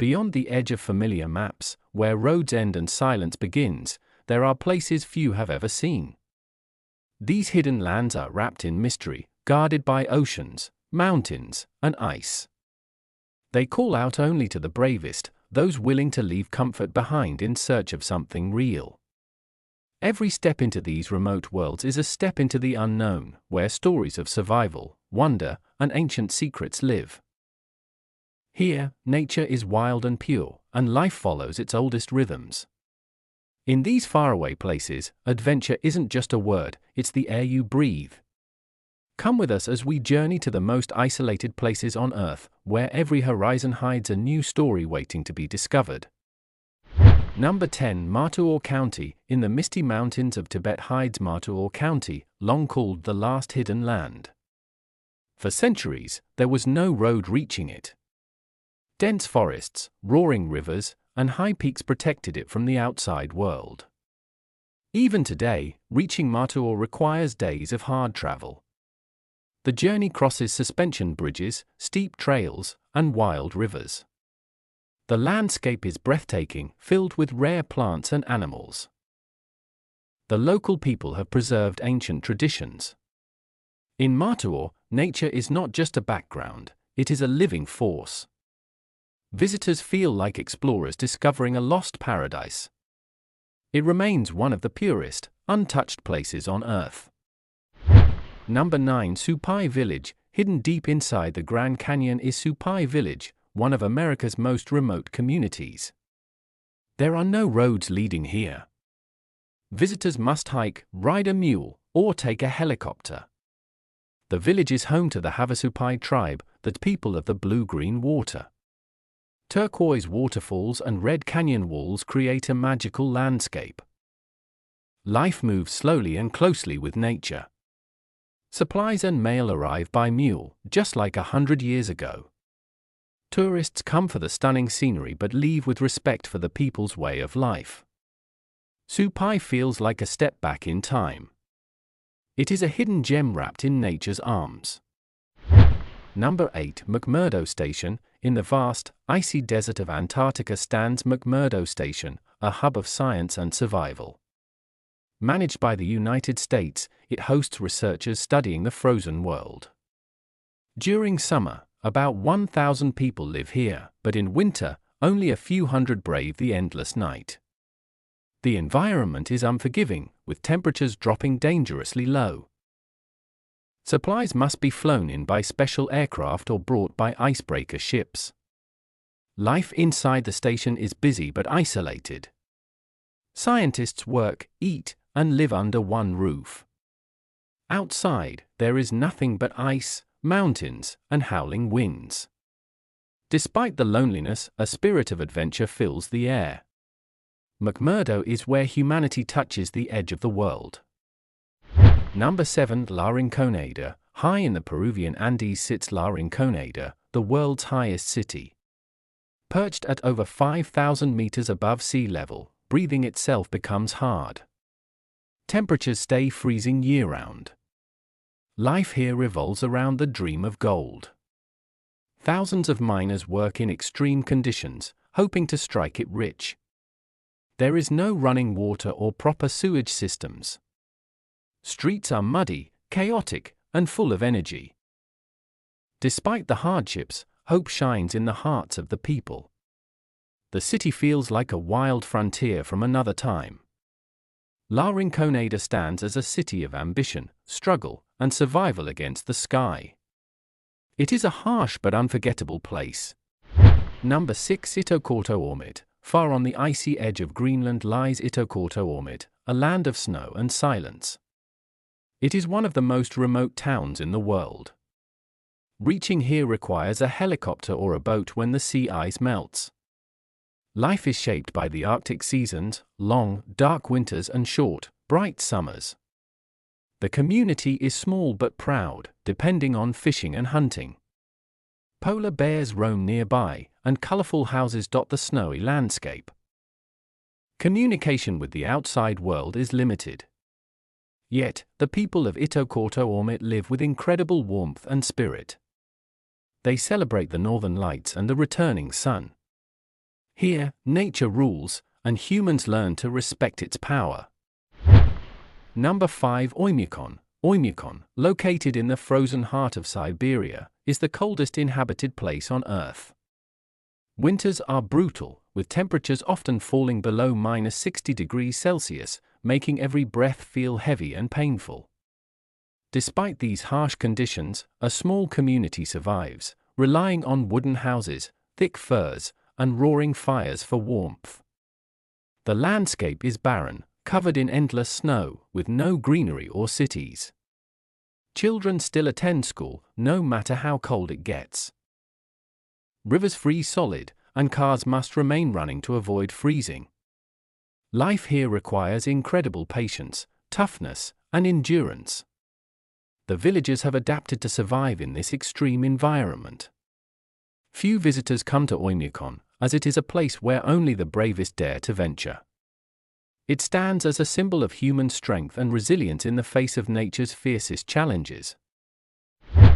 Beyond the edge of familiar maps, where roads end and silence begins, there are places few have ever seen. These hidden lands are wrapped in mystery, guarded by oceans, mountains, and ice. They call out only to the bravest, those willing to leave comfort behind in search of something real. Every step into these remote worlds is a step into the unknown, where stories of survival, wonder, and ancient secrets live. Here, nature is wild and pure, and life follows its oldest rhythms. In these faraway places, adventure isn't just a word, it's the air you breathe. Come with us as we journey to the most isolated places on Earth, where every horizon hides a new story waiting to be discovered. Number 10. Matuo County. In the misty mountains of Tibet hides Matuo County, long called the last hidden land. For centuries, there was no road reaching it. Dense forests, roaring rivers, and high peaks protected it from the outside world. Even today, reaching Matuo requires days of hard travel. The journey crosses suspension bridges, steep trails, and wild rivers. The landscape is breathtaking, filled with rare plants and animals. The local people have preserved ancient traditions. In Matuo, nature is not just a background, it is a living force. Visitors feel like explorers discovering a lost paradise. It remains one of the purest, untouched places on Earth. Number 9. Supai Village. Hidden deep inside the Grand Canyon is Supai Village, one of America's most remote communities. There are no roads leading here. Visitors must hike, ride a mule, or take a helicopter. The village is home to the Havasupai tribe, the people of the blue-green water. Turquoise waterfalls and red canyon walls create a magical landscape. Life moves slowly and closely with nature. Supplies and mail arrive by mule, just like 100 years ago. Tourists come for the stunning scenery but leave with respect for the people's way of life. Supai feels like a step back in time. It is a hidden gem wrapped in nature's arms. Number 8. McMurdo Station. In the vast, icy desert of Antarctica stands McMurdo Station, a hub of science and survival. Managed by the United States, it hosts researchers studying the frozen world. During summer, about 1,000 people live here, but in winter, only a few hundred brave the endless night. The environment is unforgiving, with temperatures dropping dangerously low. Supplies must be flown in by special aircraft or brought by icebreaker ships. Life inside the station is busy but isolated. Scientists work, eat, and live under one roof. Outside, there is nothing but ice, mountains, and howling winds. Despite the loneliness, a spirit of adventure fills the air. McMurdo is where humanity touches the edge of the world. Number 7. La Rinconada. High in the Peruvian Andes sits La Rinconada, the world's highest city. Perched at over 5,000 meters above sea level, breathing itself becomes hard. Temperatures stay freezing year-round. Life here revolves around the dream of gold. Thousands of miners work in extreme conditions, hoping to strike it rich. There is no running water or proper sewage systems. Streets are muddy, chaotic, and full of energy. Despite the hardships, hope shines in the hearts of the people. The city feels like a wild frontier from another time. La Rinconada stands as a city of ambition, struggle, and survival against the sky. It is a harsh but unforgettable place. Number 6. Itokorto Ormit. Far on the icy edge of Greenland lies Itokorto Ormit, a land of snow and silence. It is one of the most remote towns in the world. Reaching here requires a helicopter or a boat when the sea ice melts. Life is shaped by the Arctic seasons, long, dark winters and short, bright summers. The community is small but proud, depending on fishing and hunting. Polar bears roam nearby, and colorful houses dot the snowy landscape. Communication with the outside world is limited. Yet, the people of Itokorto Ormit live with incredible warmth and spirit. They celebrate the northern lights and the returning sun. Here, nature rules, and humans learn to respect its power. Number 5. Oymyakon. Oymyakon, located in the frozen heart of Siberia, is the coldest inhabited place on Earth. Winters are brutal, with temperatures often falling below -60 degrees Celsius, making every breath feel heavy and painful. Despite these harsh conditions, a small community survives, relying on wooden houses, thick furs, and roaring fires for warmth. The landscape is barren, covered in endless snow, with no greenery or cities. Children still attend school, no matter how cold it gets. Rivers freeze solid, and cars must remain running to avoid freezing. Life here requires incredible patience, toughness, and endurance. The villagers have adapted to survive in this extreme environment. Few visitors come to Oymyakon, as it is a place where only the bravest dare to venture. It stands as a symbol of human strength and resilience in the face of nature's fiercest challenges.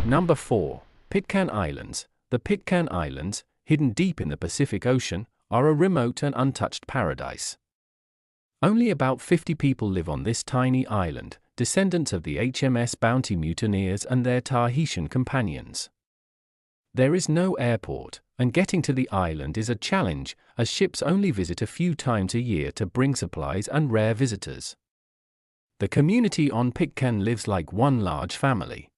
Number 4. Pitcairn Islands. The Pitcairn Islands, hidden deep in the Pacific Ocean, are a remote and untouched paradise. Only about 50 people live on this tiny island, descendants of the HMS Bounty mutineers and their Tahitian companions. There is no airport, and getting to the island is a challenge, as ships only visit a few times a year to bring supplies and rare visitors. The community on Pitcairn lives like one large family,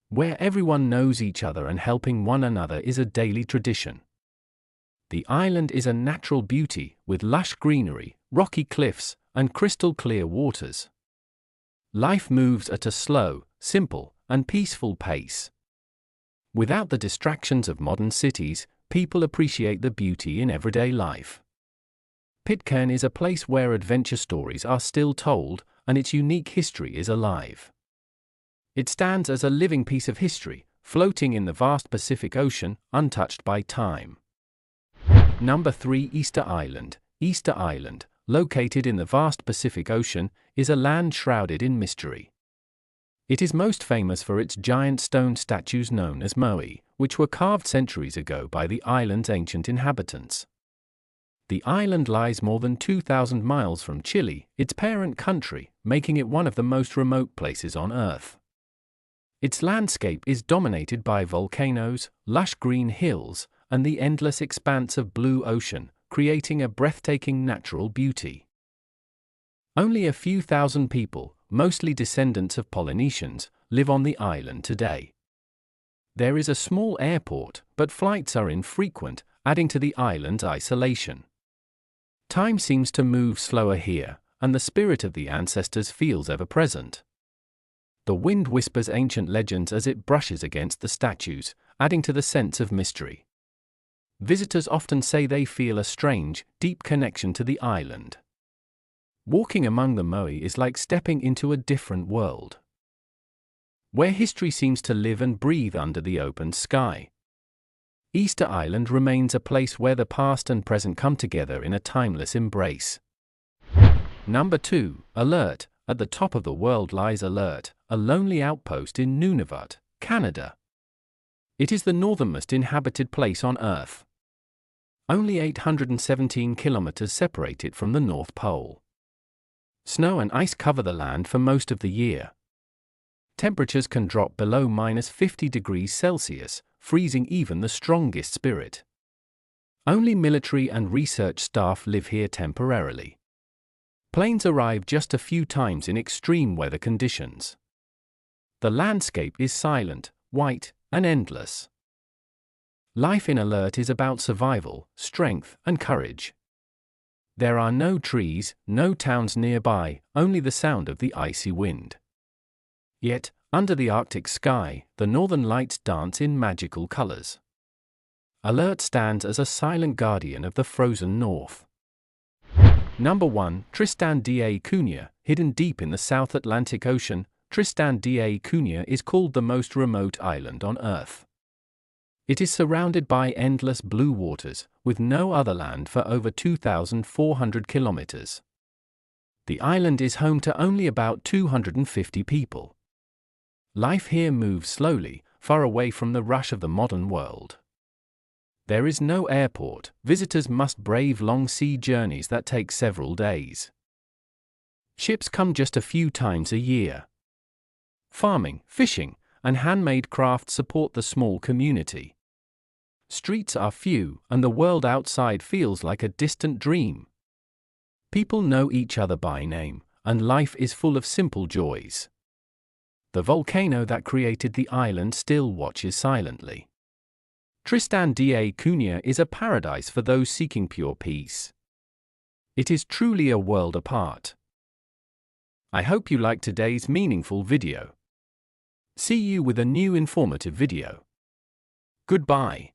where everyone knows each other and helping one another is a daily tradition. The island is a natural beauty, with lush greenery, rocky cliffs, and crystal-clear waters. Life moves at a slow, simple, and peaceful pace. Without the distractions of modern cities, people appreciate the beauty in everyday life. Pitcairn is a place where adventure stories are still told, and its unique history is alive. It stands as a living piece of history, floating in the vast Pacific Ocean, untouched by time. Number 3. Easter Island. Easter Island, located in the vast Pacific Ocean, is a land shrouded in mystery. It is most famous for its giant stone statues known as moai, which were carved centuries ago by the island's ancient inhabitants. The island lies more than 2,000 miles from Chile, its parent country, making it one of the most remote places on Earth. Its landscape is dominated by volcanoes, lush green hills, and the endless expanse of blue ocean, creating a breathtaking natural beauty. Only a few thousand people, mostly descendants of Polynesians, live on the island today. There is a small airport, but flights are infrequent, adding to the island's isolation. Time seems to move slower here, and the spirit of the ancestors feels ever present. The wind whispers ancient legends as it brushes against the statues, adding to the sense of mystery. Visitors often say they feel a strange, deep connection to the island. Walking among the moai is like stepping into a different world, where history seems to live and breathe under the open sky. Easter Island remains a place where the past and present come together in a timeless embrace. Number 2. Alert. At the top of the world lies Alert, a lonely outpost in Nunavut, Canada. It is the northernmost inhabited place on Earth. Only 817 kilometers separate it from the North Pole. Snow and ice cover the land for most of the year. Temperatures can drop below -50 degrees Celsius, freezing even the strongest spirit. Only military and research staff live here temporarily. Planes arrive just a few times in extreme weather conditions. The landscape is silent, white, and endless. Life in Alert is about survival, strength, and courage. There are no trees, no towns nearby, only the sound of the icy wind. Yet, under the Arctic sky, the northern lights dance in magical colors. Alert stands as a silent guardian of the frozen north. Number 1. Tristan da Cunha. Hidden deep in the South Atlantic Ocean, Tristan da Cunha is called the most remote island on Earth. It is surrounded by endless blue waters, with no other land for over 2,400 kilometers. The island is home to only about 250 people. Life here moves slowly, far away from the rush of the modern world. There is no airport. Visitors must brave long sea journeys that take several days. Ships come just a few times a year. Farming, fishing, and handmade crafts support the small community. Streets are few, and the world outside feels like a distant dream. People know each other by name, and life is full of simple joys. The volcano that created the island still watches silently. Tristan da Cunha is a paradise for those seeking pure peace. It is truly a world apart. I hope you liked today's meaningful video. See you with a new informative video. Goodbye.